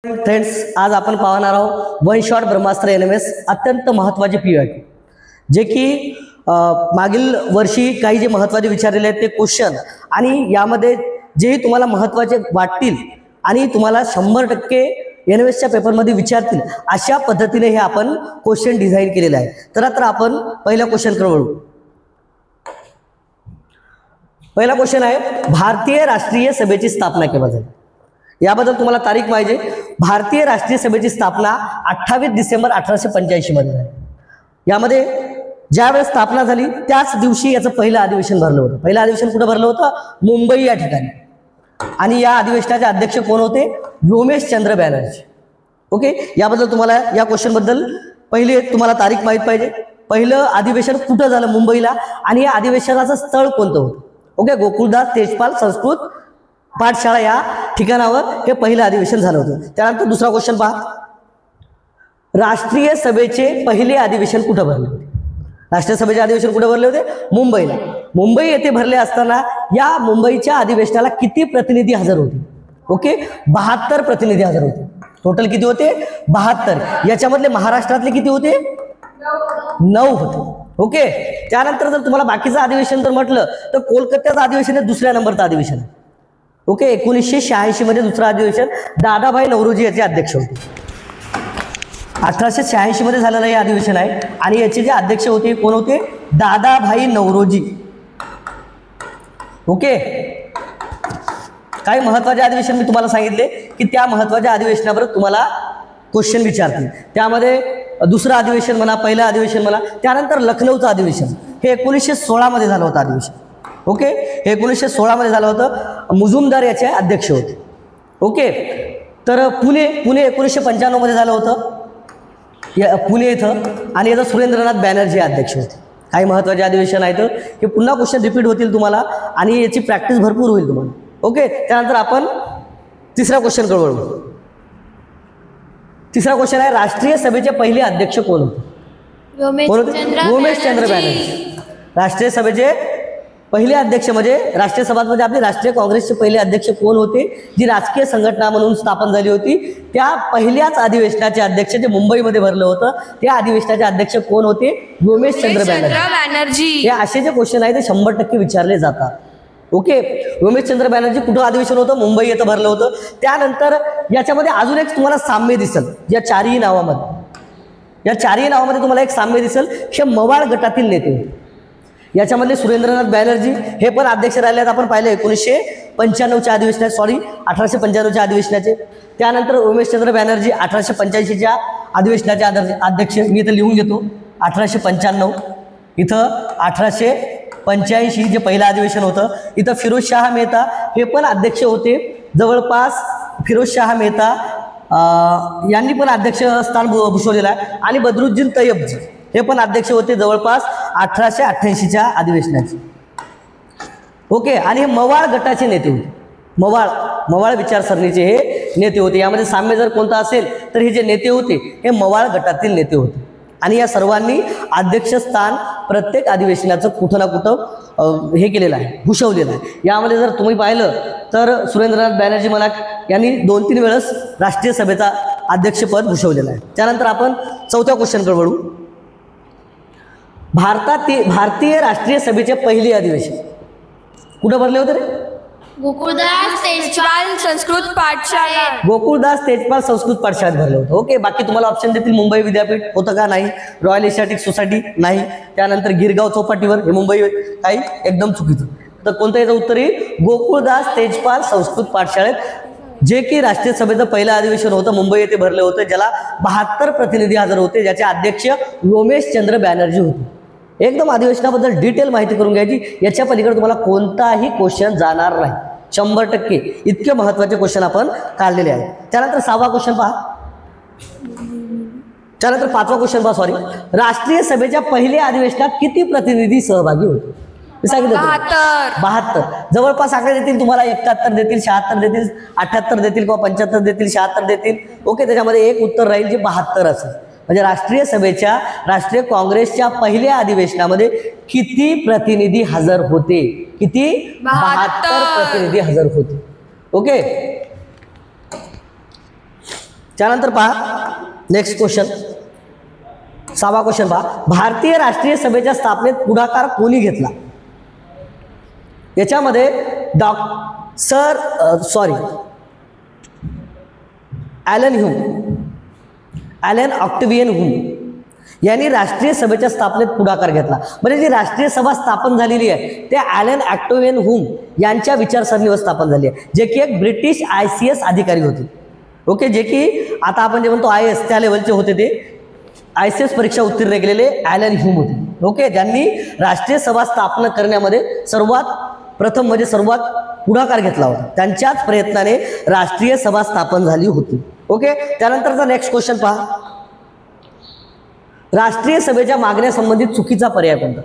Friends, आज आपण पाहणार आहोत वन शॉट ब्रह्मास्त्र NMS अत्यंत महत्त्वाचे PYQ, जे की मागील वर्षी काही जे महत्त्वाचे विचारलेले आहेत ते क्वेश्चन आणि यामध्ये जेही तुम्हाला महत्त्वाचे वाटतील आणि तुम्हाला 100% NMSच्या पेपरमध्ये विचारतील अशा पद्धतीने हे आपण क्वेश्चन डिझाइन केलेले आहे. तर आपण पहिल्या क्वेश्चनकडे वळू. पहिला क्वेश्चन आहे, भारतीय राष्ट्रीय सभेची स्थापना केव्हा झाली? याबद्दल तुम्हाला तारीख पाहिजे. भारतीय राष्ट्रीय सभेची स्थापना 28 डिसेंबर 1885 मध्ये झाली. यामध्ये ज्यावेळेस स्थापना झाली त्याच दिवशी याचं पहिलं अधिवेशन भरलं होतं. पहिलं अधिवेशन कुठं भरलं होतं? मुंबई या ठिकाणी. आणि या अधिवेशनाचे अध्यक्ष कोण होते? व्योमेशचंद्र बॅनर्जी. ओके, याबद्दल तुम्हाला या क्वेश्चन बद्दल पहिले तुम्हाला तारीख माहित पाहिजे. पहिलं अधिवेशन कुठं झालं? मुंबईला. आणि या अधिवेशनाचं स्थळ कोणतं होतं? ओके, गोकुळदास तेजपाल संस्कृत पाठशाळा या ठिकाणावर हे पहिलं अधिवेशन झालं होतं. त्यानंतर दुसरा क्वेश्चन पहा, राष्ट्रीय सभेचे पहिले अधिवेशन कुठं भरले होते? राष्ट्रीय सभेचे अधिवेशन कुठे भरले होते? मुंबईला. मुंबई येथे भरले असताना या मुंबईच्या अधिवेशनाला किती प्रतिनिधी हजर होते? ओके, 72 प्रतिनिधी हजर होते. टोटल किती होते? 72. याच्यामधले महाराष्ट्रातले किती होते? 9 होते. ओके, त्यानंतर जर तुम्हाला बाकीचं अधिवेशन जर म्हटलं तर कोलकात्याचं अधिवेशन हे दुसऱ्या नंबरचं अधिवेशन आहे. ओके, 1986 मध्ये दुसरं अधिवेशन दादाभाई नौरोजी याचे अध्यक्ष होते. 1886 मध्ये झालेलं हे अधिवेशन आहे आणि याचे जे अध्यक्ष होते कोण होते? दादाभाई नौरोजी. ओके, काही महत्त्वाचे अधिवेशन मी तुम्हाला सांगितले की त्या महत्त्वाच्या अधिवेशनावर तुम्हाला क्वेश्चन विचारतील. त्यामध्ये दुसरं अधिवेशन म्हणा, पहिलं अधिवेशन म्हणा, त्यानंतर लखनौचं अधिवेशन हे 1916 मध्ये झालं होतं अधिवेशन. ओके, हे 1916 मध्ये झालं होतं. मुजुमदार याचे अध्यक्ष होते. ओके, तर पुणे 1995 मध्ये झालं होतं पुणे इथं, आणि याचं सुरेंद्रनाथ बॅनर्जी अध्यक्ष होते. काही महत्त्वाचे अधिवेशन आहेत हे पुन्हा क्वेश्चन रिपीट होतील तुम्हाला आणि याची प्रॅक्टिस भरपूर होईल तुम्हाला. ओके, त्यानंतर आपण तिसऱ्या क्वेश्चनकडे वळू. तिसरा क्वेश्चन आहे, राष्ट्रीय सभेचे पहिले अध्यक्ष कोण होते? व्योमेशचंद्र बॅनर्जी. राष्ट्रीय सभेचे पहिले अध्यक्ष म्हणजे राष्ट्रीय सभामध्ये आपले राष्ट्रीय काँग्रेसचे पहिले अध्यक्ष कोण होते? जी राजकीय संघटना म्हणून स्थापन झाली होती त्या पहिल्याच अधिवेशनाचे अध्यक्ष जे मुंबईमध्ये भरलं होतं त्या अधिवेशनाचे अध्यक्ष कोण होते? व्योमेशचंद्र बॅनर्जी. हे असे जे क्वेश्चन आहे ते 100% विचारले जातात. ओके, व्योमेशचंद्र बॅनर्जी कुठं अधिवेशन होतं? मुंबई येथे भरलं होतं. त्यानंतर याच्यामध्ये अजून एक तुम्हाला साम्य दिसेल या चारही नावामध्ये. या चारही नावामध्ये तुम्हाला एक साम्य दिसेल, हे मवाळ गटातील नेते होते. याच्यामधले सुरेंद्रनाथ बॅनर्जी हे पण अध्यक्ष राहिले आहेत. आपण पाहिलं 1995च्या अधिवेशनात, 1895च्या अधिवेशनाचे. त्यानंतर उमेशचंद्र बॅनर्जी 1885च्या अधिवेशनाचे अध्यक्ष. मी इथं लिहून घेतो 1895. इथं 1885 जे पहिलं अधिवेशन होतं. इथं फिरोजशाह मेहता हे पण अध्यक्ष होते. जवळपास फिरोजशाह मेहता यांनी पण अध्यक्ष स्थान भूषवलेलं आहे. आणि बदरुद्दीन तय्यबजी हे पण अध्यक्ष होते जवळपास 1888च्या अधिवेशनाचे. ओके, आणि हे मवाळ गटाचे नेते होते. मवाळ विचारसरणीचे हे नेते होते. यामध्ये साम्य जर कोणतं असेल तर हे जे नेते होते हे मवाळ गटातील नेते होते. आणि या सर्वांनी अध्यक्षस्थान प्रत्येक अधिवेशनाचं कुठं ना कुठं हे केलेलं आहे, भूषवलेलं आहे. यामध्ये जर तुम्ही पाहिलं तर सुरेंद्रनाथ बॅनर्जी म्हणा यांनी 2-3 वेळेस राष्ट्रीय सभेचा अध्यक्षपद भूषवलेलं आहे. त्यानंतर आपण चौथ्या क्वेश्चनकडे वळू. भारतीय राष्ट्रीय सभेचे पहिले अधिवेशन कुठं भरले होते रे? गोकुळदास तेजपाल संस्कृत पाठशाळा. गोकुळदास तेजपाल संस्कृत पाठशाळेत भरले होते. ओके, बाकी तुम्हाला ऑप्शन देतील मुंबई विद्यापीठ होतं का? नाही. रॉयल एशियाटिक सोसायटी नाही. त्यानंतर गिरगाव चौपाटीवर हे मुंबई काही एकदम चुकीचं. तर कोणतं याचं उत्तर येईल? गोकुळदास तेजपाल संस्कृत पाठशाळेत, जे की राष्ट्रीय सभेचं पहिलं अधिवेशन होतं मुंबई येथे भरलं होतं, ज्याला 72 प्रतिनिधी हजर होते, ज्याचे अध्यक्ष व्योमेशचंद्र बॅनर्जी होते. एकदम अधिवेशनाबद्दल डिटेल माहिती करून घ्यायची. याच्या पलीकडे तुम्हाला कोणताही क्वेश्चन जाणार नाही. 100% इतके महत्त्वाचे क्वेश्चन आपण काढलेले आहेत. त्यानंतर 6वा क्वेश्चन पहा. त्यानंतर 5वा क्वेश्चन पहा. सॉरी, राष्ट्रीय सभेच्या पहिल्या अधिवेशनात किती प्रतिनिधी सहभागी होते? मी सांगितलं 72. जवळपास आकडे देतील तुम्हाला. 71 देतील, 76 देतील, 78 देतील किंवा 75 देतील, 76 देतील. ओके, त्याच्यामध्ये एक उत्तर राहील जे 72 असेल. म्हणजे राष्ट्रीय सभेच्या राष्ट्रीय काँग्रेसच्या पहिल्या अधिवेशनामध्ये किती प्रतिनिधी हजर होते? किती? 72 प्रतिनिधी हजर होते. ओके, त्यानंतर पहा नेक्स्ट क्वेश्चन, 6वा क्वेश्चन पहा, भारतीय राष्ट्रीय सभेच्या स्थापनेत पुढाकार कोणी घेतला? याच्यामध्ये ॲलन ऑक्टेवियन ह्यूम यांनी राष्ट्रीय सभेच्या स्थापनेत पुढाकार घेतला. म्हणजे जी राष्ट्रीय सभा स्थापन झालेली आहे ते ॲलन ऑक्टेवियन ह्यूम यांच्या विचारसरणीवर स्थापन झाली आहे, जे की एक ब्रिटिश ICS अधिकारी होते. ओके, जे की आता आपण जे म्हणतो IAS त्या लेवलचे होते, ते ICS परीक्षा उत्तीर्ण केलेले ॲलन ह्यूम होते. ओके, ज्यांनी राष्ट्रीय सभा स्थापना करण्यामध्ये सर्वात पुढाकार घेतला होता. त्यांच्याच प्रयत्नाने राष्ट्रीय सभा स्थापन झाली होती. ओके, त्यानंतरचा नेक्स्ट क्वेश्चन पहा, राष्ट्रीय सभेच्या मागण्यासंबंधित चुकीचा पर्याय कोणता?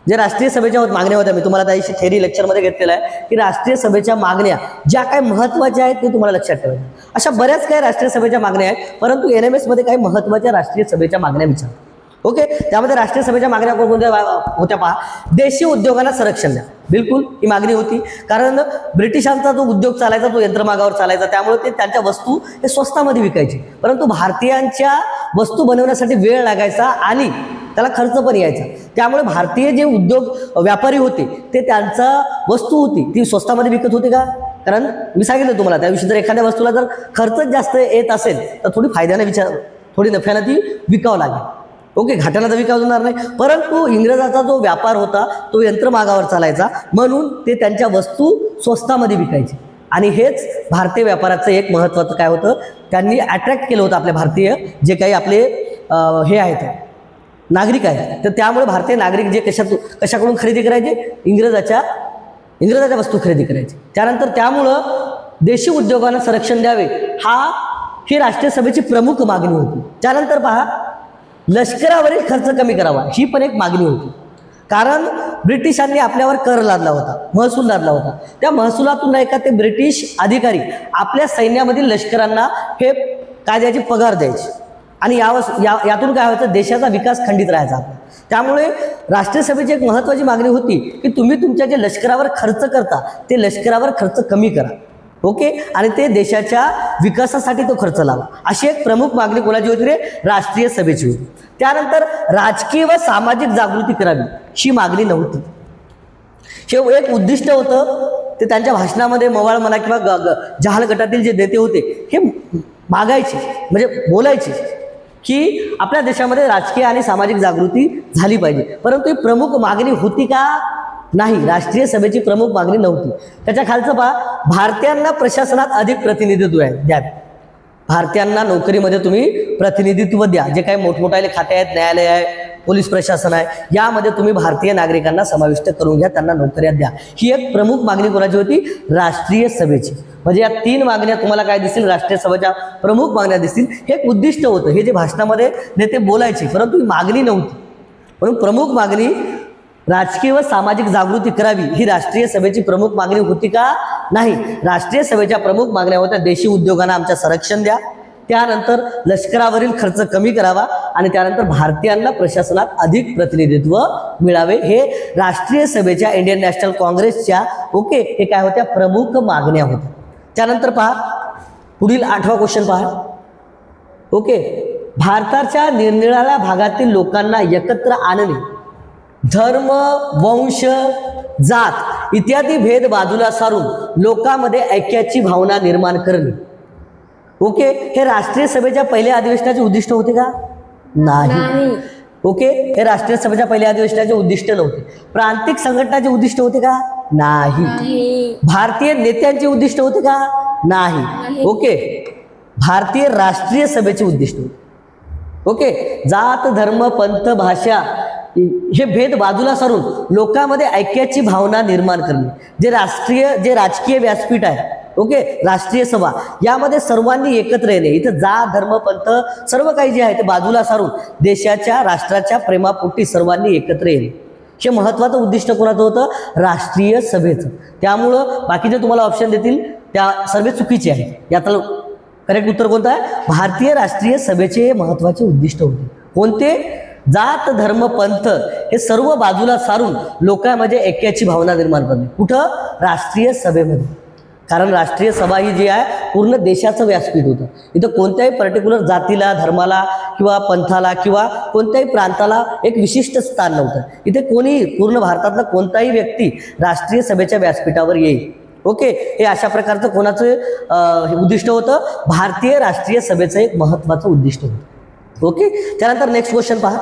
जे राष्ट्रीय सभेच्या मागण्या होत्या, मी तुम्हाला त्या दिवशी थेरी लेक्चरमध्ये घेतलेला आहे की राष्ट्रीय सभेच्या मागण्या ज्या काही महत्त्वाच्या आहेत ते तुम्हाला लक्षात ठेवायच्या. अशा बऱ्याच काही राष्ट्रीय सभेच्या मागण्या आहेत, परंतु NMS मध्ये काही महत्त्वाच्या राष्ट्रीय सभेच्या मागण्या विचारतात. ओके, त्यामध्ये राष्ट्रीय सभेच्या मागण्या कोणत्या होत्या पहा, देशी उद्योगांना संरक्षण द्या. बिलकुल ही मागणी होती, कारण ब्रिटिशांचा जो उद्योग चालायचा तो यंत्रमागावर चालायचा, त्यामुळे ते त्यांच्या वस्तू हे स्वस्तामध्ये विकायचे, परंतु भारतीयांच्या वस्तू बनवण्यासाठी वेळ लागायचा आणि त्याला खर्च पण यायचा. त्यामुळे भारतीय जे उद्योग व्यापारी होते ते त्यांचा वस्तू होती ती स्वस्तामध्ये विकत होते का? कारण मी सांगितलं तुम्हाला त्या दिवशी, जर एखाद्या वस्तूला जर खर्चच जास्त येत असेल तर थोडी नफ्यानं ती विकावं लागेल. ओके, घाटाला तर विकावं होणार नाही, परंतु इंग्रजाचा जो व्यापार होता तो यंत्रमागावर चालायचा, म्हणून ते त्यांच्या वस्तू स्वस्तामध्ये विकायचे. आणि हेच भारतीय व्यापाराचं एक महत्त्वाचं काय होतं, त्यांनी अट्रॅक्ट केलं होतं आपल्या भारतीय जे काही आपले हे आहेत नागरिक आहेत. तर त्यामुळे भारतीय नागरिक जे कशाकडून खरेदी करायचे, इंग्रजाच्या वस्तू खरेदी करायचे. त्यानंतर त्यामुळं देशी उद्योगांना संरक्षण द्यावे ही राष्ट्रीय सभेची प्रमुख मागणी होती. त्यानंतर पहा, लष्करावरील खर्च कमी करावा ही पण एक मागणी होती, कारण ब्रिटिशांनी आपल्यावर कर लादला होता, महसूल लादला होता. त्या महसुलातून नाही का ते ब्रिटिश अधिकारी आपल्या सैन्यामधील लष्करांना हे कायद्याची पगार द्यायचे, आणि यातून काय व्हायचं, देशाचा विकास खंडित राहायचा. त्यामुळे राष्ट्रीय सभेची एक महत्त्वाची मागणी होती की तुम्ही तुमच्या जे लष्करावर खर्च करता ते लष्करावर खर्च कमी करा. ओके, आणि ते देशाच्या विकासासाठी तो खर्च लावा, अशी एक प्रमुख मागणी कोणाची होती रे, राष्ट्रीय सभेची होती. त्यानंतर राजकीय व सामाजिक जागृती करावी ही मागणी नव्हती. हे एक उद्दिष्ट होतं, ते त्यांच्या भाषणामध्ये मवाळ म्हणा किंवा जहाल गटातील जे नेते होते हे मागायचे, म्हणजे बोलायचे की आपल्या देशामध्ये राजकीय आणि सामाजिक जागृती झाली पाहिजे. परंतु ही प्रमुख मागणी होती का? नाही, राष्ट्रीय सभेची प्रमुख मागणी नव्हती. त्याच्या खालचं पहा, भारतीयांना प्रशासनात अधिक प्रतिनिधित्व द्यावे. भारतीयांना नोकरीमध्ये तुम्ही प्रतिनिधित्व द्या. जे काही मोठमोठाले खाते आहेत, न्यायालय आहे, पोलीस प्रशासन आहे, यामध्ये तुम्ही भारतीय नागरिकांना समाविष्ट करून घ्या, त्यांना नोकऱ्या द्या. ही एक प्रमुख मागणी कोणाची होती? राष्ट्रीय सभेची. म्हणजे या 3 मागण्या तुम्हाला काय दिसतील, राष्ट्रीय सभेच्या प्रमुख मागण्या दिसतील. हे एक उद्दिष्ट होतं, हे जे भाषणामध्ये नेते बोलायचे, परंतु ही मागणी नव्हती. म्हणून प्रमुख मागणी राजकीय व सामाजिक जागृती करावी ही राष्ट्रीय सभेची प्रमुख मागणी होती का? नाही. राष्ट्रीय सभेच्या प्रमुख मागण्या होत्या, देशी उद्योगांना आमच्या संरक्षण द्या, त्यानंतर लष्करावरील खर्च कमी करावा, आणि त्यानंतर भारतीयांना प्रशासनात अधिक प्रतिनिधित्व मिळावे. हे राष्ट्रीय सभेच्या इंडियन नॅशनल काँग्रेसच्या हे काय होत्या, प्रमुख मागण्या होत्या. त्यानंतर पहा पुढील 8वा क्वेश्चन पहा. भारताच्या निरनिराळ्या भागातील लोकांना एकत्र आणणे, धर्म, वंश, जात इत्यादी भेद बाजूला सारून लोकांमध्ये ऐक्याची भावना निर्माण करणे. हे राष्ट्रीय सभेच्या पहिल्या अधिवेशनाचे उद्दिष्ट होते का? नाही. हे राष्ट्रीय सभेच्या पहिल्या अधिवेशनाचे उद्दिष्ट नव्हते. प्रांतिक संघटनाचे उद्दिष्ट होते का? नाही. भारतीय नेत्यांचे उद्दिष्ट होते का? नाही. भारतीय राष्ट्रीय सभेचे उद्दिष्ट होते. जात, धर्म, पंथ, भाषा हे भेद बाजूला सारून लोकांमध्ये ऐक्याची भावना निर्माण करणे. जे राजकीय व्यासपीठ आहे, राष्ट्रीय सभा, यामध्ये सर्वांनी एकत्र येणे. इथं जात, धर्म, पंथ सर्व काही जे आहे ते बाजूला सारून देशाच्या, राष्ट्राच्या प्रेमापोटी सर्वांनी एकत्र येणे, हे महत्त्वाचं उद्दिष्ट कोणाचं होतं? राष्ट्रीय सभेचं. त्यामुळं बाकीचे तुम्हाला ऑप्शन देतील त्या सर्व चुकीचे आहे. यातलं करेक्ट उत्तर कोणतं आहे? भारतीय राष्ट्रीय सभेचे महत्त्वाचे उद्दिष्ट होते. कोणते? जात, धर्म, पंथ हे सर्व बाजूला सारून लोकांमध्ये ऐक्याची भावना निर्माण करणे. कुठं? राष्ट्रीय सभेमध्ये. कारण राष्ट्रीय सभा ही जी आहे पूर्ण देशाचं व्यासपीठ होतं. इथं कोणत्याही पर्टिक्युलर जातीला, धर्माला किंवा पंथाला किंवा कोणत्याही प्रांताला एक विशिष्ट स्थान नव्हतं. इथे कोणी पूर्ण भारतातला कोणताही व्यक्ती राष्ट्रीय सभेच्या व्यासपीठावर येईल. ओके, हे अशा प्रकारचं कोणाचं उद्दिष्ट होतं? भारतीय राष्ट्रीय सभेचं एक महत्त्वाचं उद्दिष्ट होतं. ओके, त्यानंतर नेक्स्ट क्वेश्चन पहा.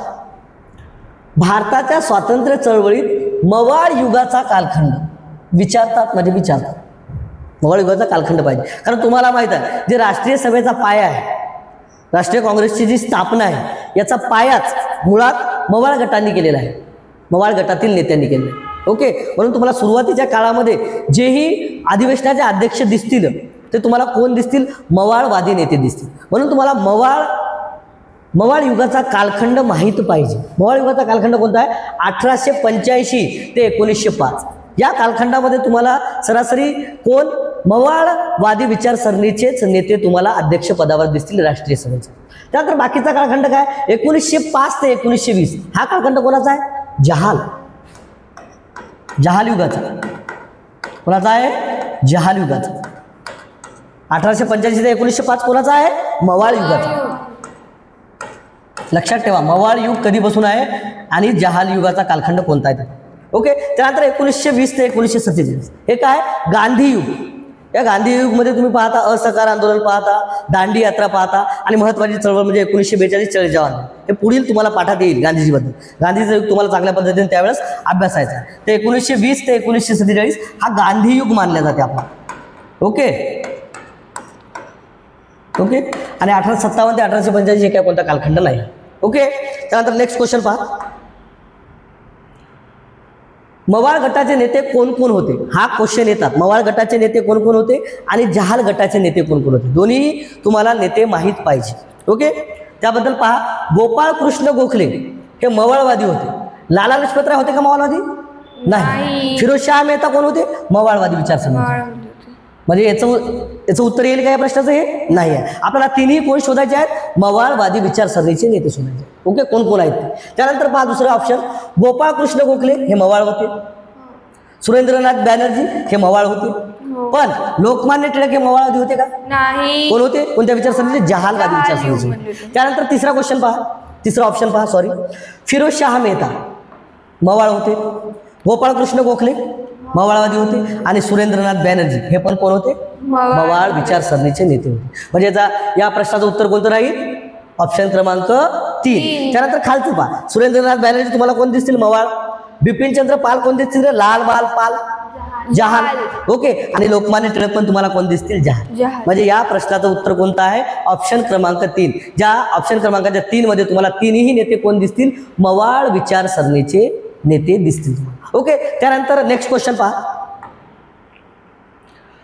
भारताच्या स्वातंत्र्य चळवळीत मवाळ युगाचा कालखंड विचारतात मवाळ युगाचा कालखंड पाहिजे. कारण तुम्हाला माहीत आहे जे राष्ट्रीय सभेचा पाया आहे, राष्ट्रीय काँग्रेसची जी स्थापना आहे याचा पायाच मुळात मवाळ गटांनी केलेला आहे, मवाळ गटातील नेत्यांनी केलेला आहे. ओके, म्हणून तुम्हाला सुरुवातीच्या काळामध्ये जेही अधिवेशनाचे अध्यक्ष दिसतील ते तुम्हाला कोण दिसतील? मवाळवादी नेते दिसतील. म्हणून तुम्हाला मवाळ युगाचा कालखंड माहीत पाहिजे. मवाळ युगाचा कालखंड कोणता आहे? 1885 ते 1905 या कालखंडामध्ये तुम्हाला सरासरी कोण? मवाळवादी विचारसरणीचेच नेते तुम्हाला अध्यक्ष पदावर दिसतील राष्ट्रीय सभेचे. त्यानंतर बाकीचा कालखंड काय? 1905 ते 1920 हा कालखंड कोणाचा आहे? जहाल युगाचा. कोणाचा आहे? जहाल युगाचा. 1885 ते 1905 कोणाचा आहे? मवाळ युगाचा. लक्षात ठेवा मवाळ युग कधीपासून आहे आणि जहाल युगाचा कालखंड कोणता आहे. ओके, त्यानंतर 1920 ते 1947 हे काय? गांधी युग. या गांधी युगमध्ये तुम्ही पाहता असहकार आंदोलन पाहता, दांडी यात्रा पाहता आणि महत्त्वाची चळवळ म्हणजे 1942 चळेजाव आंदोलन. हे पुढील तुम्हाला पाठात येईल गांधीजीबद्दल. गांधीचं युग तुम्हाला चांगल्या पद्धतीने त्यावेळेस अभ्यासायचा आहे. ते 1920 ते 1947 हा गांधी युग मानला जाते आपला. ओके ओके, आणि 1857 ते 1885 हे काय कोणता कालखंड नाही. ओके, त्यानंतर नेक्स्ट क्वेश्चन पहा. मवाळ गटाचे नेते कोण कोण होते हा क्वेश्चन येतात. मवाळ गटाचे नेते कोण कोण होते आणि जहाल गटाचे नेते कोण कोण होते दोन्ही तुम्हाला नेते माहीत पाहिजे. ओके, त्याबद्दल पहा. गोपाळ कृष्ण गोखले हे मवाळवादी होते. लाला लजपतराय होते का मवाळवादी? नाही. फिरोजशाह मेहता कोण होते? मवाळवादी विचारसरणी. म्हणजे याचं उत्तर येईल का या प्रश्नाचं? हे नाही आहे. आपल्याला तिन्ही कोण शोधायचे आहेत? मवाळवादी विचारसरणीचे नेते शोधायचे. ओके, कोण कोण आहेत ते. त्यानंतर पहा दुसरा ऑप्शन. गोपाळ कृष्ण गोखले हे मवाळ होते. सुरेंद्रनाथ बॅनर्जी हे मवाळ होते. पण लोकमान्य टिळक हे मवाळवादी होते का? नाही. कोण होते? कोणत्या विचारसरणीचे? जहालवादी विचारसरणीचे. त्यानंतर तिसरा क्वेश्चन पहा, तिसरा ऑप्शन पहा. सॉरी, फिरोजशाह मेहता मवाळ होते. गोपाळ कृष्ण गोखले मवाळवादी होते आणि सुरेंद्रनाथ बॅनर्जी हे पण कोण होते? मवाळ विचारसरणीचे नेते होते. म्हणजे या प्रश्नाचं उत्तर कोणतं राहील? ऑप्शन क्रमांक 3. त्यानंतर खालचं पहा. सुरेंद्रनाथ बॅनर्जी तुम्हाला कोण दिसतील? मवाळ. बिपिनचंद्र पाल कोण दिसतील? लाल बाल पाल, जहाल. ओके, आणि लोकमान्य टिळक पण तुम्हाला कोण दिसतील? जहाल. म्हणजे या प्रश्नाचं उत्तर कोणतं आहे? ऑप्शन क्रमांक 3. ज्या ऑप्शन क्रमांकाच्या 3 मध्ये तुम्हाला तिन्ही नेते कोण दिसतील? मवाळ विचारसरणीचे नेते दिसतील. ओके, त्यानंतर नेक्स्ट क्वेश्चन पहा.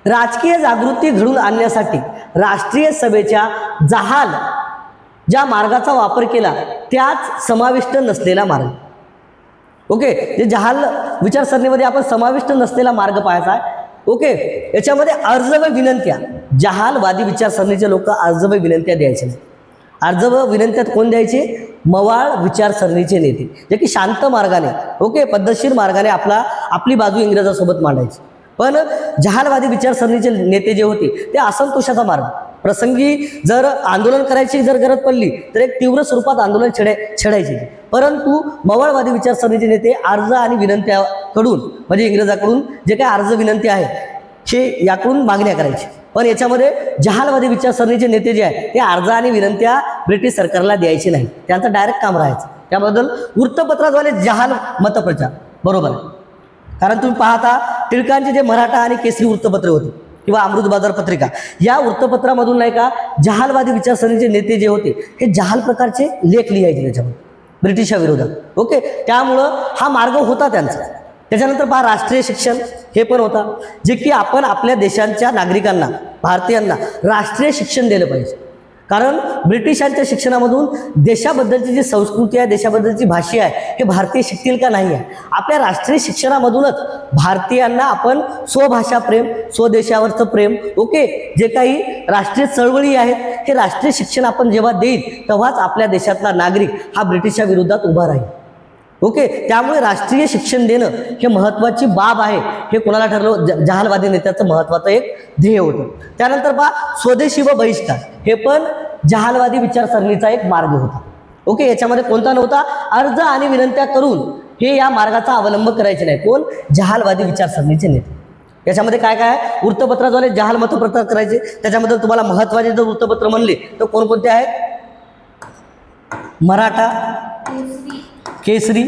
राजकीय जागृती घडवून आणण्यासाठी राष्ट्रीय सभेच्या जहाल ज्या मार्गाचा वापर केला त्याच समाविष्ट नसलेला मार्ग. ओके, जे जहाल विचारसरणीमध्ये आपण समाविष्ट नसलेला मार्ग पाहायचा आहे. ओके, याच्यामध्ये अर्ज व विनंत्या, जहालवादी विचारसरणीचे लोक अर्ज व विनंत्या द्यायचे नाही. अर्ज व विनंत्यात कोण द्यायचे? मवाळ विचारसरणीचे नेते, जे की शांत मार्गाने, ओके, पद्धतशीर मार्गाने आपली बाजू इंग्रजांसोबत मांडायची. पण जहालवादी विचारसरणीचे नेते जे होते ते असंतोषाचा मार्ग, प्रसंगी जर आंदोलन करायची जर गरज पडली तर एक तीव्र स्वरूपात आंदोलन छेडायचे. परंतु मवाळवादी विचारसरणीचे नेते अर्ज आणि विनंत्याकडून म्हणजे इंग्रजाकडून जे काही अर्ज विनंती आहे हे याकडून मागण्या करायची. पण याच्यामध्ये जहालवादी विचारसरणीचे नेते जे आहे ते अर्ज आणि विनंत्या ब्रिटिश सरकारला द्यायचे नाही, त्यांचं डायरेक्ट काम राहायचं. त्याबद्दल वृत्तपत्राद्वारे जहाल मतप्रचार बरोबर आहे. कारण तुम्ही पाहता टिळकांचे जे मराठा आणि केसरी वृत्तपत्र होते किंवा अमृत बाजार पत्रिका, या वृत्तपत्रामधून नाही का जहालवादी विचारसरणीचे नेते जे होते हे जहाल प्रकारचे लेख लिहायचे त्याच्यामध्ये ब्रिटिशाविरोधात. ओके, त्यामुळं हा मार्ग होता त्यांचा. त्याच्यानंतर पहा राष्ट्रीय शिक्षण हे पण होता, जे की आपण आपल्या देशांच्या नागरिकांना, भारतीयांना राष्ट्रीय शिक्षण दिलं पाहिजे. कारण ब्रिटिशांच्या शिक्षणामधून देशाबद्दलची जी संस्कृती आहे, देशाबद्दलची भाषा आहे हे भारतीय शिकतील का? नाही आहे. आपल्या राष्ट्रीय शिक्षणामधूनच भारतीयांना आपण स्वभाषा प्रेम, स्वदेशावरचं प्रेम, ओके, जे काही राष्ट्रीय चळवळी आहेत हे राष्ट्रीय शिक्षण आपण जेव्हा देईल तेव्हाच आपल्या देशातला नागरिक हा ब्रिटिशाविरोधात उभा राहील. ओके, त्यामुळे राष्ट्रीय शिक्षण देणं हे महत्वाची बाब आहे. हे कोणाला ठरलं? जहालवादी नेत्याचं महत्वाचं एक ध्येय होतं. त्यानंतर पहा, स्वदेशी व बहिष्कार हे पण जहालवादी विचारसरणीचा एक मार्ग होता. ओके, याच्यामध्ये कोणता नव्हता? अर्ज आणि विनंत्या करून हे या मार्गाचा अवलंब करायचे नाही. कोण? जहालवादी विचारसरणीचे नेते. याच्यामध्ये काय काय आहे? वृत्तपत्राद्वारे जहाल मतप्रचार करायचे. त्याच्यामध्ये तुम्हाला महत्वाचे जर वृत्तपत्र म्हणले तर कोणकोणते आहेत? मराठा, केसरी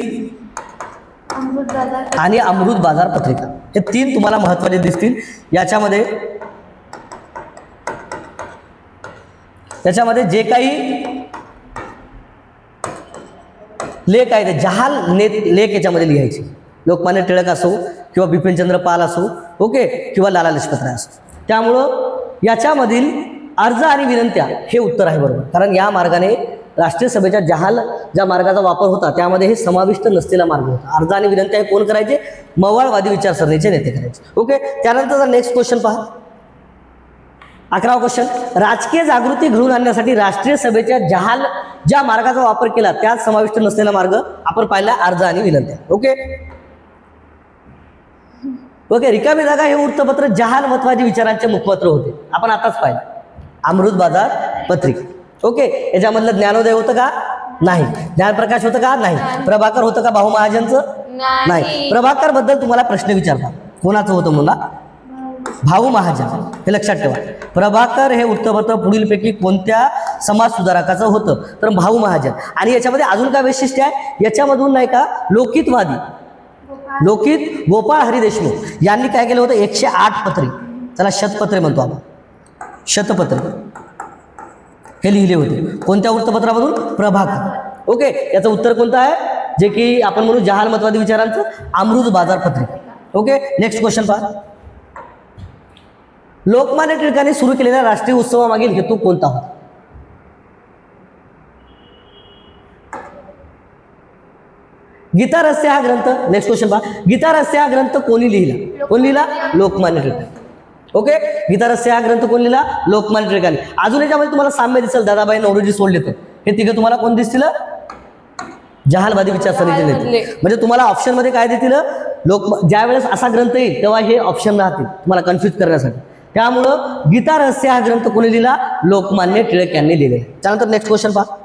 आणि अमृत बाजार पत्रिका, हे 3 तुम्हाला महत्वाचे दिसतील. याच्यामध्ये जे काही लेख आहेत जहाल लेख याच्यामध्ये लिहायचे. लोकमान्य टिळक असो किंवा बिपिनचंद्र पाल असो, ओके, किंवा लाला लजपत राय असो. त्यामुळं याच्यामधील अर्ज आणि विनंत्या हे उत्तर आहे बरोबर, कारण या मार्गाने राष्ट्रीय सभेच्या ज्या मार्गाचा वापर होता त्यामध्ये हे समाविष्ट नसलेला मार्ग होता. अर्ज आणि विनंत्या हे कोण करायचे? मवाळवादी विचारसरणीचे नेते करायचे. ओके, त्यानंतर नेक्स्ट क्वेश्चन पहा, 11वा क्वेश्चन. राजकीय जागृती घडवून आणण्यासाठी राष्ट्रीय सभेच्या ज्या मार्गाचा वापर केला त्यात समाविष्ट नसलेला मार्ग आपण पाहिला अर्ज आणि विनंत्या. ओके, रिकामी जागा हे वृत्तपत्र जहाल मतवादी विचारांचे मुखपत्र होते. आपण आताच पाहिलं अमृत बाजार पत्रिका. ओके, याच्यामधलं ज्ञानोदय होतं का? नाही. ज्ञानप्रकाश होतं का? नाही. प्रभाकर होतं का? भाऊ महाजनचं? नाही. प्रभाकर बद्दल तुम्हाला प्रश्न विचारतात. कोणाचं होतं मुला? भाऊ महाजन. हे लक्षात ठेवा. प्रभाकर हे वृत्तपत्र पुढीलपैकी कोणत्या समाज सुधारकाचं होतं? तर भाऊ महाजन. आणि याच्यामध्ये अजून काय वैशिष्ट्य आहे? याच्यामधून नाही का लोकित गोपाळ हरी देशमुख यांनी काय केलं होतं? 108 पत्रे, त्याला शतपत्रे म्हणतो आपण, शतपत्रे हे लिहिले होते. कोणत्या वृत्तपत्रामधून? प्रभाकर. ओके, याचं उत्तर कोणतं आहे? जे की आपण म्हणू जहाल मतवादी विचारांचं अमृत बाजार पत्रिका. ओके, नेक्स्ट क्वेश्चन पहा. लोकमान्य टिळकांनी सुरू केलेल्या राष्ट्रीय उत्सवामागील हेतू कोणता होता? गीता रहस्य हा ग्रंथ, नेक्स्ट क्वेश्चन पहा, गीता रहस्य हा ग्रंथ कोणी लिहिला? कोण लिहिला? लोकमान्य टिळक. ओके, गीता रहस्य हा ग्रंथ कोण लिहिला? लोकमान्य टिळकांनी. अजून याच्यामध्ये तुम्हाला साम्य दिसेल, दादाबाई नौरोजी सोडले तर हे तिघे तुम्हाला कोण दिसतील? जहालवादी विचारसरणीचे नेते. म्हणजे तुम्हाला ऑप्शन मध्ये काय देतील? ज्या वेळेस असा ग्रंथ येईल तेव्हा हे ऑप्शन राहतील तुम्हाला कन्फ्युज करण्यासाठी. त्यामुळं गीता रहस्य हा ग्रंथ कोणी लिहिला? लोकमान्य टिळक यांनी लिहिलेला. त्यानंतर नेक्स्ट क्वेश्चन पहा.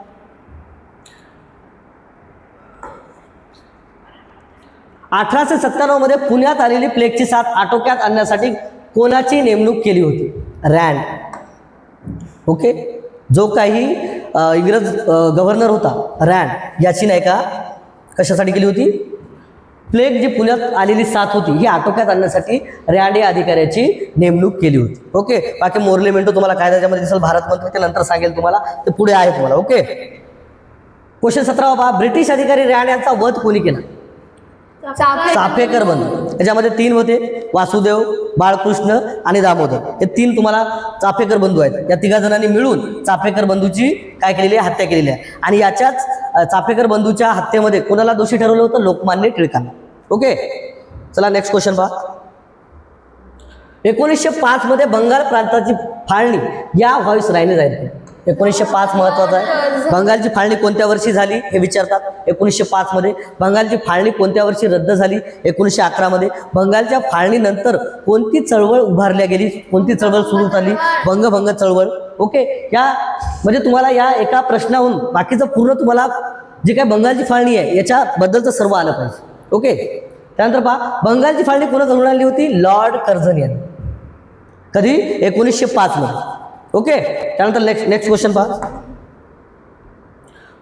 1897 मध्ये पुण्यात आलेली प्लेगची साथ आटोक्यात आणण्यासाठी कोणाची नेमणूक केली होती? रँड. ओके, जो काही इंग्रज गव्हर्नर होता रँड, याची नाही का कशासाठी केली होती? प्लेग जी पुण्यात आलेली साथ होती ही आटोक्यात आणण्यासाठी रँड या अधिकाऱ्याची नेमणूक केली होती. ओके, बाकी मोर्ले मिंटो तुम्हाला काय त्याच्यामध्ये दिसेल, भारत मंत्री, ते नंतर सांगेल तुम्हाला, ते पुढे आहे तुम्हाला. ओके, क्वेश्चन 17 पहा. ब्रिटिश अधिकारी रँड यांचा वध कोणी केला? चाफेकर बंधू. याच्यामध्ये 3 होते, वासुदेव, बाळकृष्ण आणि दामोदर. हे 3 तुम्हाला चाफेकर बंधू आहेत. या 3 जणांनी मिळून चाफेकर बंधूची काय केलेली आहे? हत्या केलेली आहे. आणि याच्याच चाफेकर बंधूच्या हत्येमध्ये कोणाला दोषी ठरवलं होतं? लोकमान्य टिळकांना. ओके, चला नेक्स्ट क्वेश्चन पहा. 1905 मध्ये बंगाल प्रांताची फाळणी या व्हॉइसरॉयने जाहीर केली. 1905 महत्वाचा आहे. बंगालची फाळणी कोणत्या वर्षी झाली हे विचारतात. 1905 मध्ये. बंगालची फाळणी कोणत्या वर्षी रद्द झाली? 1911 मध्ये. बंगालच्या फाळणीनंतर कोणती चळवळ उभारल्या गेली? कोणती चळवळ सुरू झाली? बंगभंग चळवळ. ओके, या म्हणजे तुम्हाला या एका प्रश्नाहून बाकीचं पूर्ण तुम्हाला जे काय बंगालची फाळणी आहे याच्याबद्दलचं सर्व आलं पाहिजे. ओके, त्यानंतर पहा, बंगालची फाळणी कोणा घडवून आणली होती? लॉर्ड कर्झन यांनी. कधी? 1905 मध्ये. ओके, त्यानंतर नेक्स्ट क्वेश्चन पहा.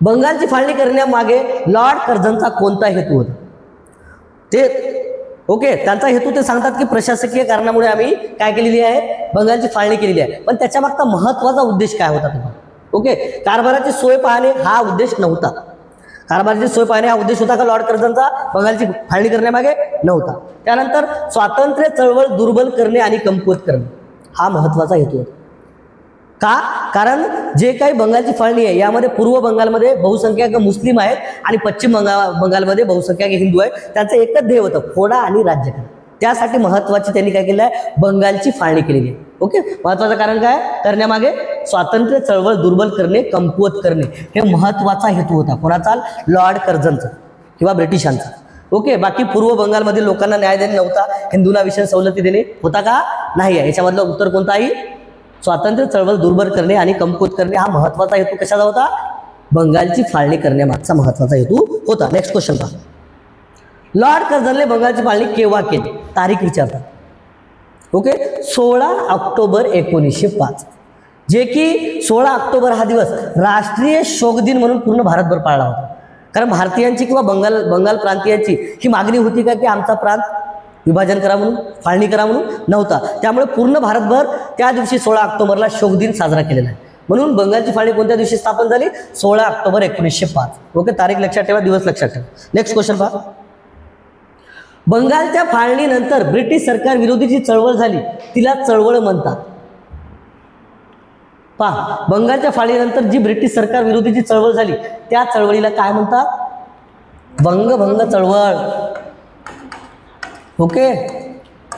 बंगालची फाळणी करण्यामागे लॉर्ड कर्झनचा कोणता हेतू होता? ओके, त्यांचा हेतू ते सांगतात की प्रशासकीय कारणामुळे आम्ही काय केलेली आहे? बंगालची फाळणी केलेली आहे. पण त्याच्यामागचा महत्वाचा उद्देश काय होता तुम्हाला? ओके, कारभाराची सोय पाहणे हा उद्देश नव्हता. कारभाराची सोय पाहणे हा उद्देश होता का लॉर्ड कर्झनचा? बंगालची फाळणी करण्यामागे नव्हता. त्यानंतर स्वातंत्र्य चळवळ दुर्बल करणे आणि कमकुवत करणे हा महत्वाचा हेतू होता. का? कारण जे काही बंगालची फाळणी आहे यामध्ये पूर्व बंगालमध्ये बहुसंख्याक मुस्लिम आहेत आणि पश्चिम बंगालमध्ये बहुसंख्याक हिंदू आहेत. त्यांचं एकच ध्येय होतं, फोडा आणि राज्य करा. त्यासाठी महत्वाची त्यांनी काय केलं आहे? बंगालची फाळणी केलेली आहे. ओके, महत्वाचं कारण काय करण्यामागे? स्वातंत्र्य चळवळ दुर्बल करणे, कमकुवत करणे हे महत्वाचा हेतू होता. कोणाचा? लॉर्ड कर्झनचा. किंवा ब्रिटिशांचा. ओके, बाकी पूर्व बंगालमधील लोकांना न्याय देणे नव्हता, हिंदूंना विशेष सवलती देणे होता का नाही आहे. याच्यामधलं उत्तर कोणतं आहे? स्वातंत्र्य चळवळ दुर्बल करणे आणि कमकुवत करणे हा महत्वाचा हेतू कशाचा होता? बंगालची फाळणी करण्यामागचा महत्वाचा हेतू होता. नेक्स्ट क्वेश्चन पहा. लॉर्ड कर्झनने बंगालची फाळणी केव्हा केली? तारीख विचारतात. ओके, 16 ऑक्टोबर 1905, जे की 16 ऑक्टोबर हा दिवस राष्ट्रीय शोक दिन म्हणून पूर्ण भारतभर पाळला होता. कारण भारतीयांची किंवा बंगाल प्रांतीयांची ही मागणी होती का की आमचा प्रांत विभाजन करा म्हणून, फाळणी करा म्हणून? नव्हता. त्यामुळे पूर्ण भारतभर त्या दिवशी 16 ऑक्टोबरला शोक दिन साजरा केलेला आहे. म्हणून बंगालची फाळणी कोणत्या दिवशी स्थापन झाली? 16 ऑक्टोबर 1905. ओके, तारीख लक्षात ठेवा, दिवस लक्षात ठेवा. नेक्स्ट क्वेश्चन पहा. बंगालच्या फाळणीनंतर ब्रिटिश सरकार विरोधी जी चळवळ झाली तिला चळवळ म्हणतात. पहा, बंगालच्या फाळणीनंतर जी ब्रिटिश सरकार विरोधी जी चळवळ झाली त्या चळवळीला काय म्हणतात? बंगभंग चळवळ. ओके,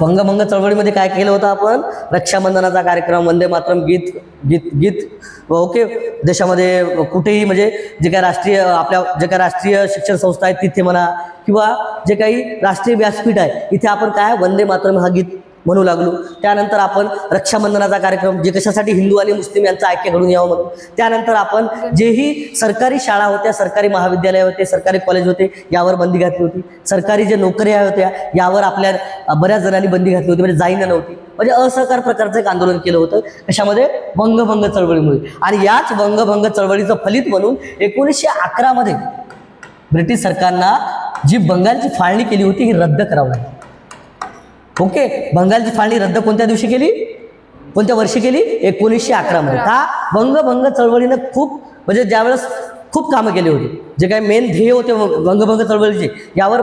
बंगभंग चळवळीमध्ये काय केलं होतं आपण? रक्षाबंधनाचा कार्यक्रम, वंदे मातरम गीत गीत गीत ओके, देशामध्ये कुठेही म्हणजे जे काही राष्ट्रीय आपल्या जे काही राष्ट्रीय शिक्षण संस्था आहेत तिथे म्हणा किंवा जे काही राष्ट्रीय व्यासपीठ आहे इथे आपण काय वंदे मातरम हा गीत म्हणू लागलो. त्यानंतर आपण रक्षाबंधनाचा कार्यक्रम जे कशासाठी? हिंदू आणि मुस्लिम यांचं ऐक्य घडून यावं म्हणून. त्यानंतर आपण जेही सरकारी शाळा होत्या, सरकारी महाविद्यालय होते, सरकारी कॉलेज होते यावर बंदी घातली होती. सरकारी जे नोकऱ्या होत्या यावर आपल्या बऱ्याच जणांनी बंदी घातली होती, म्हणजे जाईन नव्हती. म्हणजे असहकार प्रकारचं एक आंदोलन केलं होतं. कशामध्ये? बंगभंग चळवळीमुळे. आणि याच बंगभंग चळवळीचं फलित म्हणून 1911 मध्ये ब्रिटिश सरकारनं जी बंगालची फाळणी केली होती ही रद्द करावी लागली. ओके, बंगालची फाळणी रद्द कोणत्या दिवशी केली? कोणत्या वर्षी केली? 1911 मध्ये. का? बंगभंग चळवळीनं खूप म्हणजे ज्यावेळेस खूप कामं केली होती, जे काही मेन ध्येय होते बंगभंग चळवळीचे यावर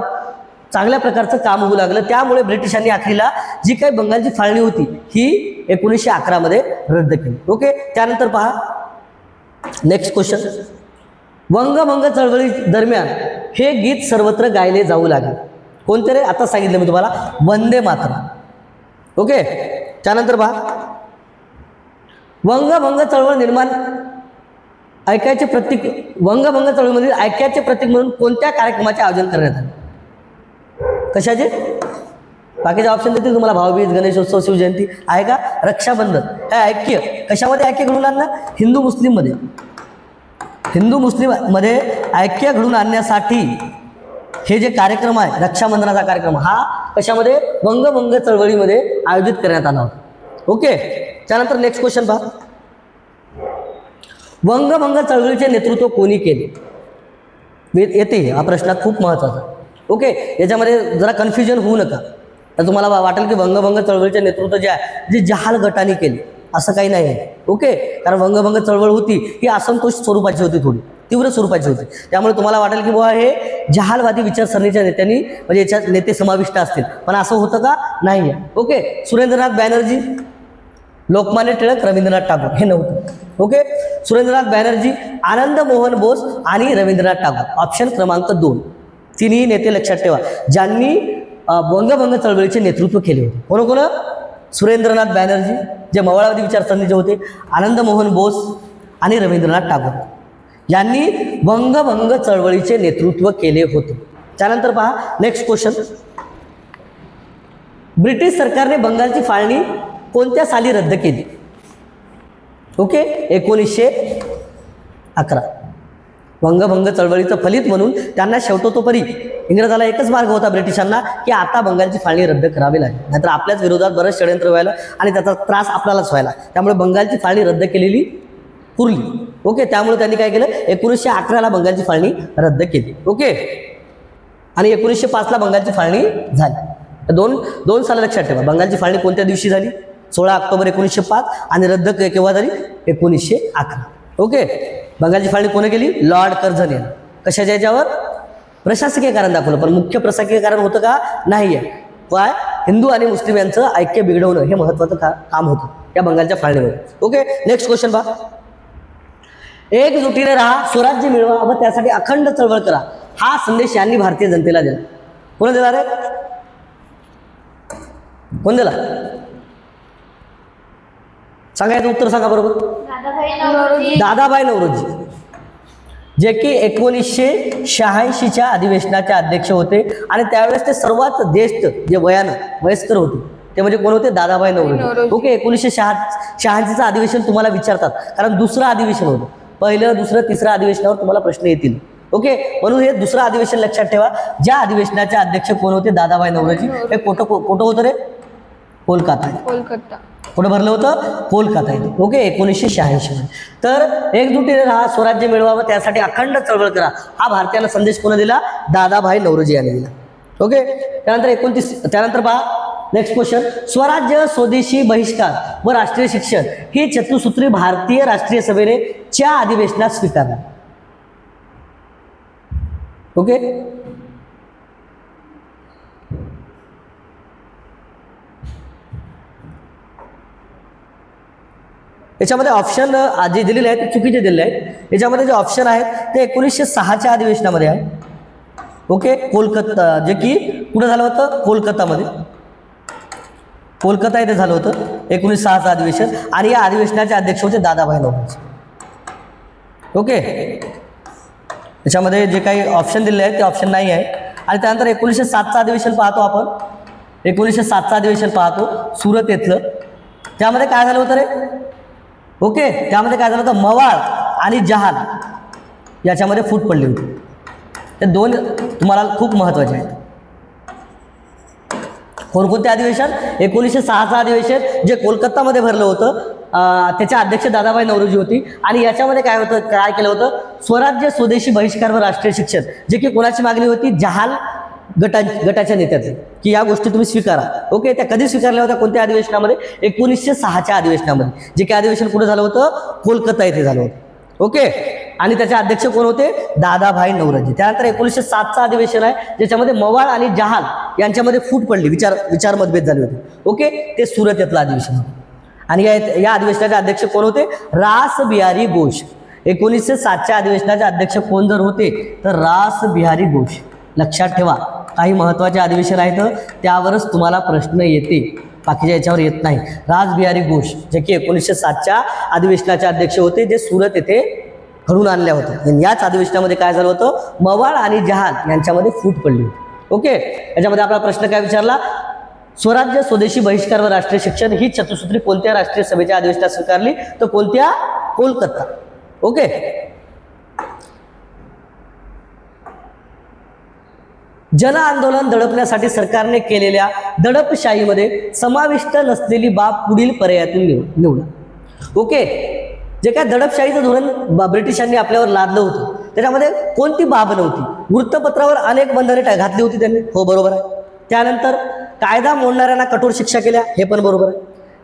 चांगल्या प्रकारचं काम होऊ लागलं. त्यामुळे ब्रिटिशांनी अखेरीला जी काही बंगालची फाळणी होती ही 1911 मध्ये रद्द केली. ओके, त्यानंतर पहा नेक्स्ट क्वेश्चन. बंगभंग चळवळी दरम्यान हे गीत सर्वत्र गायले जाऊ लागले. कोणते रे? आता सांगितलं मी तुम्हाला, वंदे मातरम. ओके, त्यानंतर पहा वंगभंग चळवळ निर्माण ऐक्याचे प्रतीक, वंगभंग चळवळीमधील ऐक्याचे प्रतीक म्हणून कोणत्या कार्यक्रमाचे आयोजन करण्यात आले? कशाचे? बाकीचे ऑप्शन देतील तुम्हाला. भाऊबीज, गणेशोत्सव, शिवजयंती आहे का? रक्षाबंधन. हे ऐक्य कशामध्ये ऐक्य घडवून आणलं? हिंदू मुस्लिम मध्ये. हिंदू मुस्लिम मध्ये ऐक्य घडवून आणण्यासाठी हे जे कार्यक्रम आहे रक्षाबंधनाचा कार्यक्रम हा कशामध्ये? बंगभंग चळवळीमध्ये आयोजित करण्यात आला होता. ओके, त्यानंतर नेक्स्ट क्वेश्चन पहा. बंगभंग चळवळीचे नेतृत्व कोणी केले? येते हा प्रश्न खूप महत्त्वाचा. ओके, याच्यामध्ये जरा कन्फ्युजन होऊ नका. तर तुम्हाला वाटेल की बंगभंग चळवळीचे नेतृत्व जे आहे जे जहाल गटाने केले, असं काही नाही आहे. ओके, कारण बंगभंग चळवळ होती ही असंतोष स्वरूपाची होती, थोडी तीव्र स्वरूपाची होती. त्यामुळे तुम्हाला वाटेल की बुवा हे जहालवादी विचारसरणीच्या नेत्यांनी म्हणजे याच्यात नेते समाविष्ट असतील, पण असं होतं का? नाही आहे. ओके, सुरेंद्रनाथ बॅनर्जी, लोकमान्य टिळक, रवींद्रनाथ टागोर हे नव्हतं. ओके, सुरेंद्रनाथ बॅनर्जी, आनंद मोहन बोस आणि रवींद्रनाथ टागोर. ऑप्शन क्रमांक 2. तिन्ही नेते लक्षात ठेवा ज्यांनी बंगभंग चळवळीचे नेतृत्व केले होते. कोण? सुरेंद्रनाथ बॅनर्जी जे मवाळवादी विचारसरणीचे होते, आनंद मोहन बोस आणि रवींद्रनाथ टागोर यांनी बंगभंग चळवळीचे नेतृत्व केले होते. त्यानंतर पहा नेक्स्ट क्वेश्चन. ब्रिटिश सरकारने बंगालची फाळणी कोणत्या साली रद्द केली? ओके, 1911. बंगभंग चळवळीचं फलित म्हणून त्यांना शेवटोपरी इंग्रजाला एकच मार्ग होता ब्रिटिशांना की आता बंगालची फाळणी रद्द करावी लागेल, नाहीतर आपल्याच विरोधात बरंच षडयंत्र व्हायला आणि त्याचा त्रास आपल्यालाच व्हायला. त्यामुळे बंगालची फाळणी रद्द केलेली पुरली. ओके, त्यामुळे त्यांनी काय केलं? 1911ला बंगालची फाळणी रद्द केली. ओके, आणि 1905ला बंगालची फाळणी झाली. दोन साला लक्षात ठेवा. बंगालची फाळणी कोणत्या दिवशी झाली? 16 ऑक्टोबर 1905 आणि रद्द केव्हा झाली? 1911. ओके, बंगालची फाळणी कोणी केली? लॉर्ड कर्झन यांनी. कशाच्या याच्यावर? प्रशासकीय कारण दाखवलं, पण मुख्य प्रशासकीय कारण होतं का? नाही आहे. काय? हिंदू आणि मुस्लिम यांचं ऐक्य बिघडवणं हे महत्त्वाचं काम होतं या बंगालच्या फाळणीमध्ये. ओके, नेक्स्ट क्वेश्चन पहा. एकजुटीने राहा, स्वराज्य मिळवा व त्यासाठी अखंड चळवळ करा हा संदेश यांनी भारतीय जनतेला दिला. कोण दिला रे? कोण दिला? सांगायचं उत्तर सांगा बरोबर. दादाभाई नौरोजी. जे की 1986च्या अधिवेशनाचे अध्यक्ष होते आणि त्यावेळेस ते सर्वात ज्येष्ठ जे वयस्कर होते ते म्हणजे कोण होते? दादाभाई नौरोजी. ओके, 1986चं अधिवेशन तुम्हाला विचारतात कारण दुसरं अधिवेशन होतं. पहिलं, दुसरं, तिसरं अधिवेशनावर तुम्हाला प्रश्न येतील. ओके, म्हणून हे दुसरं अधिवेशन लक्षात ठेवा. ज्या अधिवेशनाचे अध्यक्ष कोण होते? दादाभाई नौरोजी. हे कोठं होतं रे? कोलकाता. कुठं भरलं होतं? कोलकाता येथे. ओके, 1986. तर एकजुटीने राहा, स्वराज्य मिळवावं, त्यासाठी अखंड चळवळ करा, हा भारतीयांना संदेश कोणी दिला? दादाभाई नौरोजी यांनी दिला. ओके, त्यानंतर पहा नेक्स्ट क्वेश्चन. स्वराज्य, स्वदेशी बहिष्कार व राष्ट्रीय शिक्षण ही चतुसूत्री भारतीय राष्ट्रीय सभेने च्या अधिवेशनात स्वीकारली. ओके, याच्यामध्ये ऑप्शन जे दिलेले आहेत ते चुकीचे दिलेले आहेत. याच्यामध्ये जे ऑप्शन आहेत ते 1906च्या अधिवेशनामध्ये आहे. ओके, कोलकाता, जे की कुठं झालं होतं? कोलकातामध्ये. कोलकाता येथे झालं होतं 1906चं अधिवेशन आणि या अधिवेशनाचे अध्यक्ष होते दादाभाई नौरोजी. ओके, याच्यामध्ये जे काही ऑप्शन दिले आहेत ते ऑप्शन नाही आहे. आणि त्यानंतर 1907चं अधिवेशन पाहतो आपण. 1907चं अधिवेशन पाहतो सुरत येथलं. त्यामध्ये काय झालं होतं रे? ओके, त्यामध्ये काय झालं होतं? मवाळ आणि जहाल याच्यामध्ये फूट पडली होती. हे दोन तुम्हाला खूप महत्त्वाचे आहेत. कोणकोणते अधिवेशन? 1906चं अधिवेशन जे कोलकातामध्ये भरलं होतं, त्याचे अध्यक्ष दादाभाई नौरोजी होती. आणि याच्यामध्ये काय केलं होतं? स्वराज्य, स्वदेशी बहिष्कार व राष्ट्रीय शिक्षण, जे की कोणाची मागणी होती? जहाल गटाच्या नेत्याची, की या गोष्टी तुम्ही स्वीकारा. ओके, त्या कधी स्वीकारल्या होत्या? कोणत्या अधिवेशनामध्ये? 1906च्या अधिवेशनामध्ये, जे काही अधिवेशन कुठे झालं होतं? कोलकाता येथे झालं होतं. ओके, आणि त्याचे अध्यक्ष कोण होते? दादाभाई नौरोजी. त्यानंतर 1907चं अधिवेशन आहे ज्याच्यामध्ये मवाळ आणि जहाल यांच्यामध्ये फूट पडली, विचार मतभेद झाले होते. ओके, ते सुरत येथलं अधिवेशन होतं. आणि या अधिवेशनाचे अध्यक्ष कोण होते? रास बिहारी घोष. 1907च्या अधिवेशनाचे अध्यक्ष कोण जर होते तर रास बिहारी घोष. लक्षात ठेवा, काही महत्त्वाचे अधिवेशन आहेत त्यावरच तुम्हाला प्रश्न येते, बाकीच्या याच्यावर येत नाही. रास बिहारी घोष जे की 1907च्या अधिवेशनाचे अध्यक्ष होते, जे सुरत येथे घडून आणल्या होत्या. याच अधिवेशनामध्ये काय झालं होतं? मवाळ आणि जहाल यांच्यामध्ये फूट पडली होती. ओके, याच्यामध्ये आपला प्रश्न काय विचारला? स्वराज्य, स्वदेशी बहिष्कार व राष्ट्रीय शिक्षण ही चतुसूत्री कोणत्या राष्ट्रीय सभेच्या अधिवेशनात स्वीकारली? तर कोणत्या? कोलकाता. ओके, जन आंदोलन दडपण्यासाठी सरकारने केलेल्या दडपशाहीमध्ये समाविष्ट नसलेली बाब पुढील पर्यायातून निवडा. ओके, जे काय दडपशाहीचं धोरण ब्रिटिशांनी आपल्यावर लादलं होतं त्याच्यामध्ये कोणती बाब नव्हती? वृत्तपत्रावर अनेक बंधने घातली होती त्यांनी, हो बरोबर आहे. त्यानंतर कायदा मोडणाऱ्यांना कठोर शिक्षा केल्या, हे पण बरोबर आहे.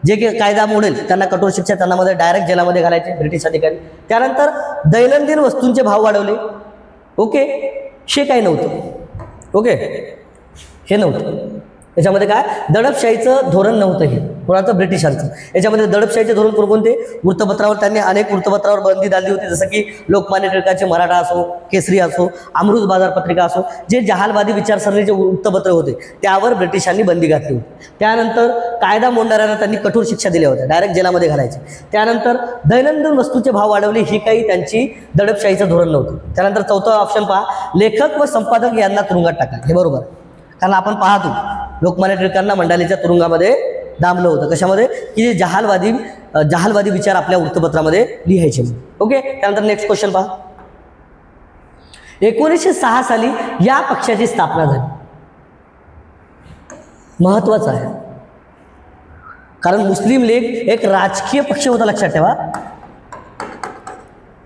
जे की कायदा मोडेल त्यांना कठोर शिक्षा, त्यांना मध्ये डायरेक्ट जेलामध्ये घालायचे ब्रिटिश अधिकारी. त्यानंतर दैनंदिन वस्तूंचे भाव वाढवले. ओके, हे काही नव्हतं. ओके, हे नव्हतं. याच्यामध्ये काय? दडपशाहीचं धोरण नव्हतं. हे कोणाचं? ब्रिटिशांचं. याच्यामध्ये दडपशाहीचे धोरण कोणते? वृत्तपत्रावर त्यांनी अनेक वृत्तपत्रावर बंदी घातली होती, जसं की लोकमान्य टिळकांचे मराठा असो, केसरी असो, अमृत बाजार पत्रिका असो, जे जहालवादी विचारसरणीचे वृत्तपत्र होते त्यावर ब्रिटिशांनी बंदी घातली होती. त्यानंतर कायदा मोडणाऱ्यांना त्यांनी कठोर शिक्षा दिल्या होत्या, डायरेक्ट जेलामध्ये घालायचे. त्यानंतर दैनंदिन वस्तूचे भाव वाढवले, ही काही त्यांची दडपशाहीचं धोरण नव्हतं. त्यानंतर चौथा ऑप्शन पहा, लेखक व संपादक यांना तुरुंगात टाका. हे बरोबर आहे, कारण आपण पाहतो लोकमान्य टिळकांना मंडालेच्या तुरुंगामध्ये डांबलं होतं. कशामध्ये? की जे जहालवादी विचार आपल्या वृत्तपत्रामध्ये लिहायचे. ओके, त्यानंतर नेक्स्ट क्वेश्चन पहा. 1906 साली या पक्षाची स्थापना झाली. महत्वाचं आहे, कारण मुस्लिम लीग एक राजकीय पक्ष होता, लक्षात ठेवा,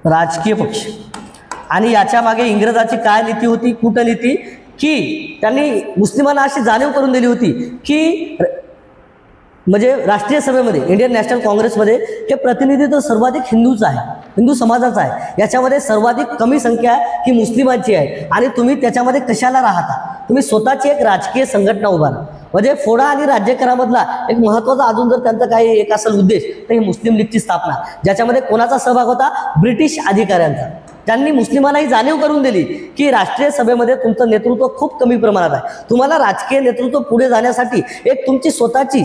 राजकीय पक्ष. आणि याच्या मागे इंग्रजाची काय नीती होती? कूटनीती, की त्यांनी मुस्लिमांना अशी जाणीव करून दिली होती की म्हणजे राष्ट्रीय सभेमध्ये, इंडियन नॅशनल काँग्रेसमध्ये हे प्रतिनिधित्व सर्वाधिक हिंदूचं आहे, हिंदू समाजाचं आहे. याच्यामध्ये सर्वाधिक कमी संख्या ही मुस्लिमांची आहे. आणि तुम्ही त्याच्यामध्ये कशाला राहता? तुम्ही स्वतःची एक राजकीय संघटना उभारा. म्हणजे फोडा आणि राज्यकरामधला एक महत्त्वाचा अजून जर त्यांचा काही एक असेल उद्देश तर ही मुस्लिम लीगची स्थापना, ज्याच्यामध्ये कोणाचा सहभाग होता? ब्रिटिश अधिकाऱ्यांचा. त्यांनी मुस्लिमांनाही जाणीव करून दिली की राष्ट्रीय सभेमध्ये तुमचं नेतृत्व खूप कमी प्रमाणात आहे. तुम्हाला राजकीय नेतृत्व पुढे जाण्यासाठी एक तुमची स्वतःची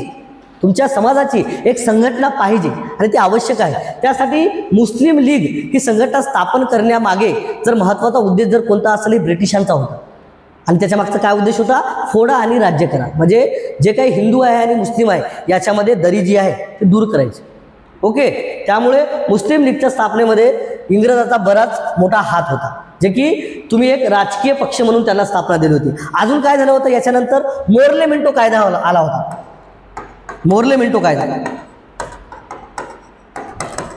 तुमच्या समाजाची एक संघटना पाहिजे आणि ती आवश्यक आहे. त्यासाठी मुस्लिम लीग ही संघटना स्थापन करण्यामागे जर महत्त्वाचा उद्देश जर कोणता असेल ही ब्रिटिशांचा होता. आणि त्याच्या मागचा काय उद्देश होता? फोडा आणि राज्य करा. म्हणजे जे काही हिंदू आहे आणि मुस्लिम आहे याच्यामध्ये दरी जी आहे ती दूर करायची. ओके, त्यामुळे मुस्लिम लीगच्या स्थापनेमध्ये इंग्रजाचा बराच मोठा हात होता, जे की तुम्ही एक राजकीय पक्ष म्हणून त्यांना स्थापना दिली होती. अजून काय झालं होतं याच्यानंतर? मोर्ले मिंटो कायदा आला होता. मोर्ले मिंटो कायदा,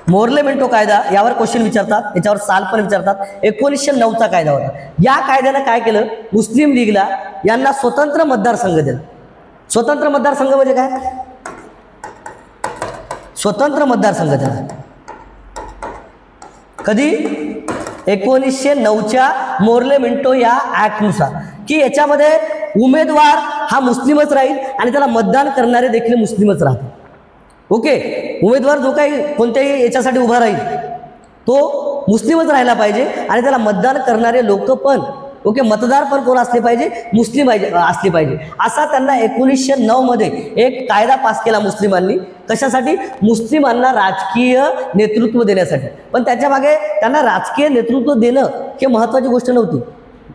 मोर्ले मिंटो कायदा यावर क्वेश्चन विचारतात, याच्यावर साल पण विचारतात. 1909चा कायदा होता. या कायद्यानं काय केलं? मुस्लिम लीगला यांना स्वतंत्र मतदारसंघ दिला. स्वतंत्र मतदारसंघ म्हणजे काय? स्वतंत्र मतदारसंघ दिला. कधी? 1909च्या मोर्ले मिंटो या ऍक्टनुसार, की याच्यामध्ये उमेदवार हा मुस्लिमच राहील आणि त्याला मतदान करणारे देखील मुस्लिमच राहतील. ओके, उमेदवार जो काही कोणत्याही याच्यासाठी उभा राहील तो मुस्लिमच राहिला पाहिजे आणि त्याला मतदान करणारे लोक पण ओके मतदार पण कोण असले पाहिजे? मुस्लिम असले पाहिजे. असा त्यांना 1909 मध्ये एक कायदा पास केला मुस्लिमांनी. कशासाठी? मुस्लिमांना राजकीय नेतृत्व देण्यासाठी. पण त्याच्या मागे त्यांना राजकीय नेतृत्व देणं हे महत्त्वाची गोष्ट नव्हती.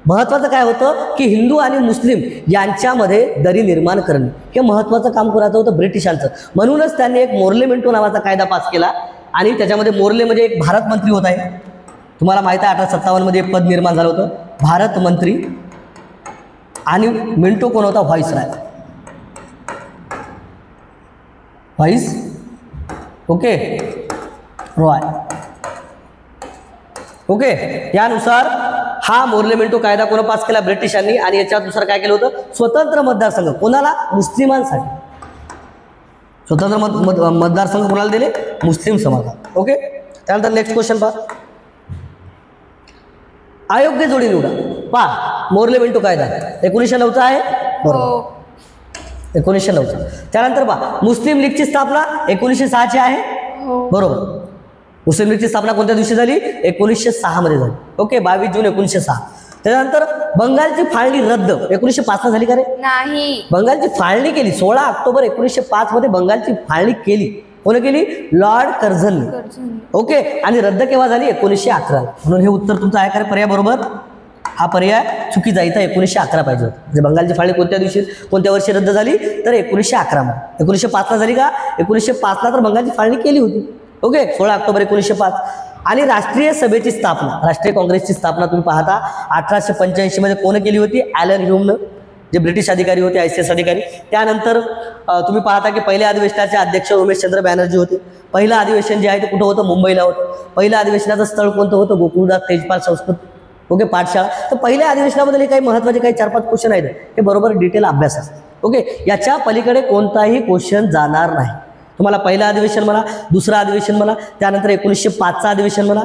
महत्त्वाचं काय होतं की हिंदू आणि मुस्लिम यांच्यामध्ये दरी निर्माण करणे हे महत्त्वाचं काम करायचं होतं ब्रिटिशांचं. म्हणूनच त्यांनी एक मोर्ले मिंटो नावाचा कायदा पास केला आणि त्याच्यामध्ये मोर्ले म्हणजे एक भारत मंत्री होत आहे. तुम्हाला माहिती आहे 1857 मध्ये एक पद निर्माण झालं होतं भारत मंत्री, आणि मिंटो कोण होता? Viceroy. Vice okay roy. Okay, यानुसार हा मोर्ले मिंटो कायदा कोण पास केला? ब्रिटिशांनी. आणि याच्यानुसार काय केलं होतं? स्वतंत्र मतदारसंघ कोणाला? मुस्लिमांसाठी. स्वतंत्र मतदारसंघ कोणाला दिले? मुस्लिम समाजाला. ओके, त्यानंतर नेक्स्ट क्वेश्चन पहा. अयोग्य जोडी निवडा. पहा, मोर्ले मिंटो कायदा 1909चा आहे. बरोबर, 1909चा. त्यानंतर पहा, मुस्लिम लीगची स्थापना 1906ची आहे. बरोबर. मुस्लिम लीगची स्थापना कोणत्या दिवशी झाली? 1906 मध्ये झाली. ओके, 22 जून 1906. त्यानंतर बंगालची फाळणी रद्द 1905 ला झाली का रे? नाही. बंगालची फाळणी केली 16 ऑक्टोबर 1905 मध्ये. बंगालची फाळणी केली. कोण केली? लॉर्ड कर्झनने. ओके, आणि रद्द केव्हा झाली? 1911 ला. म्हणून हे उत्तर तुमचं आहे का रे? पर्याय बरोबर. हा पर्याय चुकीचा. इथं 1911 पाहिजे होतं. म्हणजे बंगालची फाळणी कोणत्या दिवशी कोणत्या वर्षी रद्द झाली? तर 1911 मध्ये. 1905 ला झाली का? 1905 ला तर बंगालची फाळणी केली होती. Okay, 16 October 1905. आणि राष्ट्रीय सभेची स्थापना, राष्ट्रीय काँग्रेसची स्थापना तुम्ही पाहता 1885 मध्ये कोण केली होती? ॲलन ह्यूमनं, जे ब्रिटिश अधिकारी होते, ICS अधिकारी. त्यानंतर तुम्ही पाहता की पहिल्या अधिवेशनाचे अध्यक्ष उमेशचंद्र बॅनर्जी होते. पहिलं अधिवेशन जे आहे ते कुठं होतं? मुंबईला होतं. पहिल्या अधिवेशनाचं स्थळ कोणतं होतं? गोकुळदास तेजपाल संस्कृत ओके पाठशाळा. तर पहिल्या अधिवेशनाबद्दल काही महत्त्वाचे काही 4-5 क्वेश्चन आहेत, हे बरोबर डिटेल अभ्यास असतात. ओके, याच्या पलीकडे कोणताही क्वेश्चन जाणार नाही. तुम्हाला पहिलं अधिवेशन म्हणा, दुसरं अधिवेशन म्हणा, त्यानंतर 1905चं अधिवेशन म्हणा,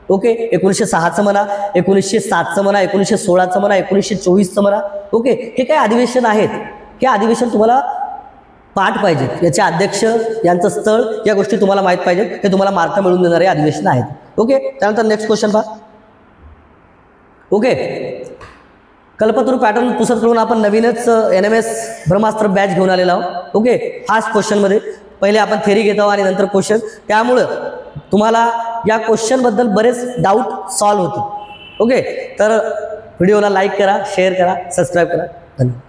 ओके, 1906चं म्हणा, 1907चं म्हणा, 1916चं म्हणा, 1924चं म्हणा. ओके, हे काय अधिवेशन आहेत, हे अधिवेशन तुम्हाला पाठ पाहिजेत. याचे अध्यक्ष, यांचं स्थळ, या गोष्टी तुम्हाला माहीत पाहिजेत. हे तुम्हाला मार्क मिळून देणारे अधिवेशन आहेत. ओके, त्यानंतर नेक्स्ट क्वेश्चन पहा. ओके, कल्पतरू पॅटर्न पुस्तकाकडून आपण नवीनच NMS ब्रह्मास्त्र बॅच घेऊन आलेलो आहोत. ओके, हाच क्वेश्चनमध्ये पहिले आपण थेरी घेत आहोत आणि नंतर क्वेश्चन. त्यामुळं तुम्हाला या क्वेश्चनबद्दल बरेच डाऊट सॉल्व्ह होतील. ओके, तर व्हिडिओला लाईक करा, शेअर करा, सबस्क्राईब करा. धन्यवाद.